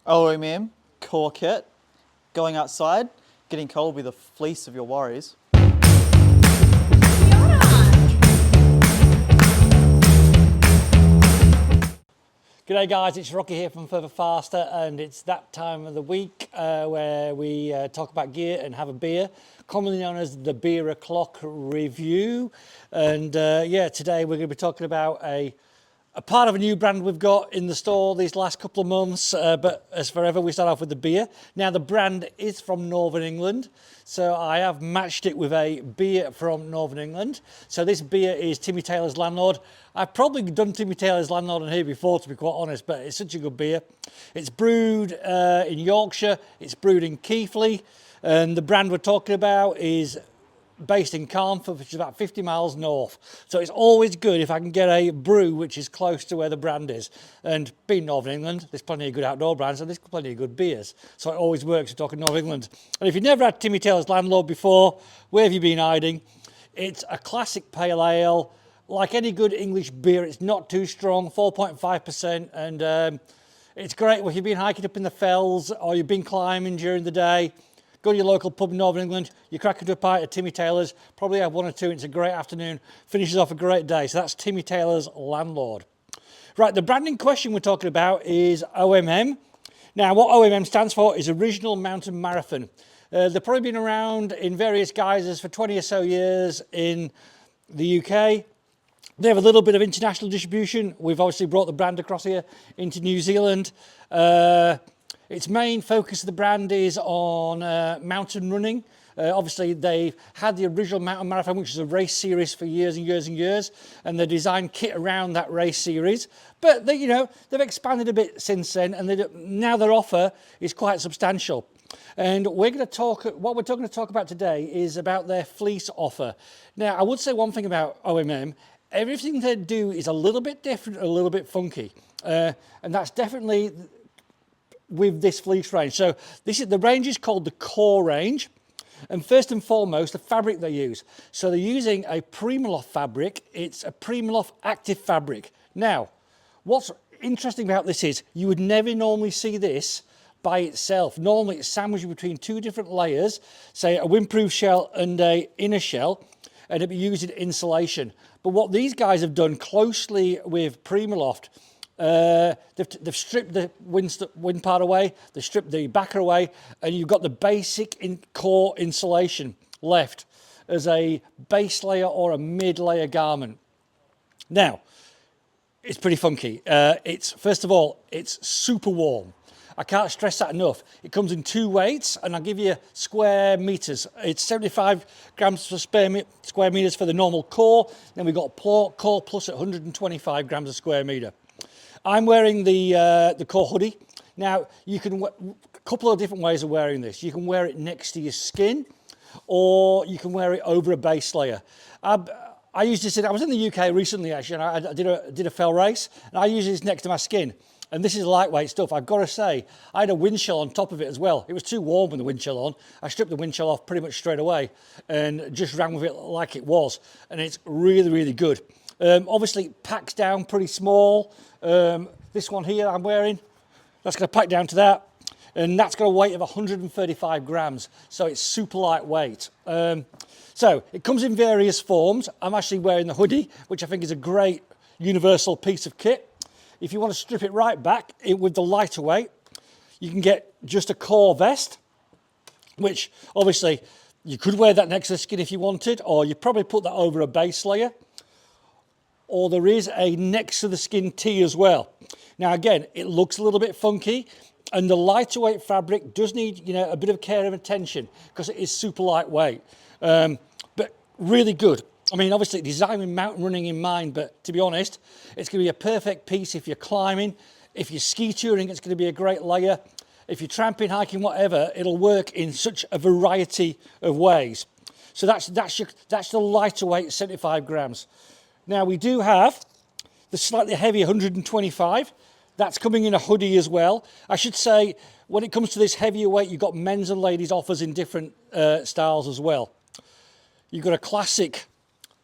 OMM, core kit, going outside, getting cold with the fleece of your worries. G'day guys, it's Rocky here from Further Faster, and it's that time of the week where we talk about gear and have a beer, commonly known as the Beer O'Clock Review. And yeah, today we're going to be talking about a part of a new brand we've got in the store these last couple of months, but as forever we start off with the beer. Now the brand is from Northern England, so I have matched it with a beer from Northern England. So this beer is Timmy Taylor's Landlord. I've probably done Timmy Taylor's Landlord on here before, to be quite honest, but it's such a good beer. It's brewed in Yorkshire, it's brewed in Keighley, and the brand we're talking about is based in Carnforth, which is about 50 miles north. So it's always good if I can get a brew which is close to where the brand is. And being Northern England, there's plenty of good outdoor brands and there's plenty of good beers. So it always works to talk in Northern England. And if you've never had Timmy Taylor's Landlord before, where have you been hiding? It's a classic pale ale. Like any good English beer, it's not too strong, 4.5%. And it's great if you've been hiking up in the fells or you've been climbing during the day. Go to your local pub in Northern England, you crack into a pint of Timmy Taylor's, probably have one or two, and it's a great afternoon, finishes off a great day. So that's Timmy Taylor's Landlord. Right, the branding question we're talking about is OMM. Now, what OMM stands for is Original Mountain Marathon. They've probably been around in various guises for 20 or so years in the UK. They have a little bit of international distribution. We've obviously brought the brand across here into New Zealand. Its main focus of the brand is on mountain running. Obviously, they've had the original mountain marathon, which is a race series for years and years and years, and they designed kit around that race series. But they, they've expanded a bit since then, and now their offer is quite substantial. And we're going to talk. What we're going to talk about today is about their fleece offer. Now, I would say one thing about OMM. Everything they do is a little bit different, a little bit funky, and that's definitely with this fleece range. So the range is called the Core range, and first and foremost the fabric they use. So they're using a Primaloft fabric. It's a Primaloft active fabric. Now, what's interesting about this is you would never normally see this by itself. Normally it's sandwiched between two different layers, say a windproof shell and a inner shell, and it'd be used in insulation. But what these guys have done closely with Primaloft, they've stripped the wind part away, they've stripped the backer away, and you've got the basic core insulation left as a base layer or a mid-layer garment. Now, it's pretty funky. First of all, it's super warm. I can't stress that enough. It comes in two weights, and I'll give you square meters. It's 75 grams per square meters for the normal core. Then we've got core plus at 125 grams a square meter. I'm wearing the core hoodie. Now, you can a couple of different ways of wearing this. You can wear it next to your skin, or you can wear it over a base layer. I used this. I was in the UK recently, actually, and I did a fell race, and I used this next to my skin. And this is lightweight stuff. I've got to say, I had a wind chill on top of it as well. It was too warm with the wind chill on. I stripped the wind chill off pretty much straight away and just ran with it like it was. And it's really, really good. Obviously, it packs down pretty small. This one here I'm wearing, that's going to pack down to that. And that's got a weight of 135 grams. So it's super lightweight. So it comes in various forms. I'm actually wearing the hoodie, which I think is a great universal piece of kit. If you want to strip it right back with the lighter weight, you can get just a core vest, which obviously you could wear that next to the skin if you wanted, or you probably put that over a base layer. Or there is a next to the skin tee as well. Now again, it looks a little bit funky, and the lighter weight fabric does need a bit of care and attention because it is super lightweight, but really good. I mean, obviously designed with mountain running in mind, but to be honest, it's going to be a perfect piece if you're climbing. If you're ski touring, it's going to be a great layer. If you're tramping, hiking, whatever, it'll work in such a variety of ways. So that's the lighter weight, 75 grams. Now we do have the slightly heavier 125. That's coming in a hoodie as well. I should say, when it comes to this heavier weight, you've got men's and ladies offers in different styles as well. You've got a classic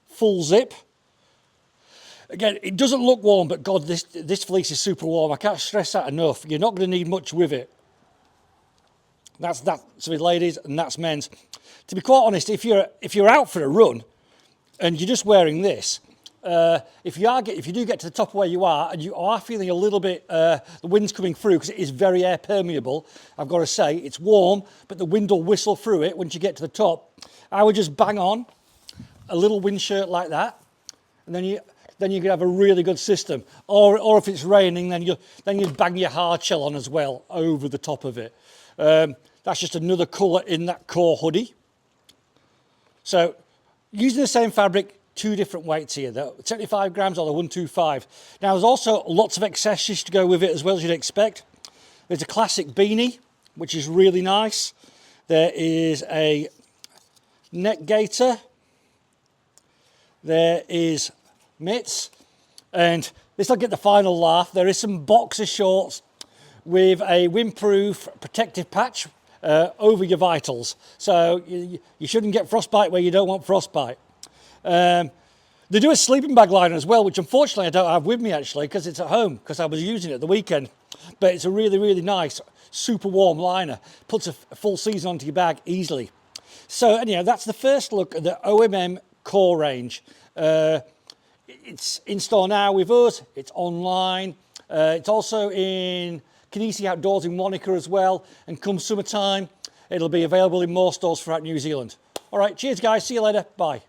full zip. Again, it doesn't look warm, but God, this fleece is super warm. I can't stress that enough. You're not going to need much with it. That's with ladies, and that's men's. To be quite honest, if you're out for a run and you're just wearing this, if you do get to the top of where you are and you are feeling a little bit, the wind's coming through because it is very air permeable, I've got to say, it's warm, but the wind will whistle through it once you get to the top. I would just bang on a little wind shirt like that, and then you can have a really good system. Or if it's raining, then you bang your hard shell on as well over the top of it. That's just another colour in that core hoodie. So using the same fabric, 2 different weights here, the 75 grams or the 125. Now there's also lots of accessories to go with it as well, as you'd expect. There's a classic beanie, which is really nice. There is a neck gaiter. There is mitts, and this will get the final laugh. There is some boxer shorts with a windproof protective patch over your vitals, so you shouldn't get frostbite where you don't want frostbite. They do a sleeping bag liner as well, which unfortunately I don't have with me actually because it's at home, because I was using it at the weekend, but it's a really, really nice, super warm liner. Puts a full season onto your bag easily. So anyhow, that's the first look at the OMM core range. It's in store now with us, it's online, it's also in Kinesi Outdoors in Wanaka as well, and come summertime it'll be available in more stores throughout New Zealand. All right, cheers guys, see you later, bye.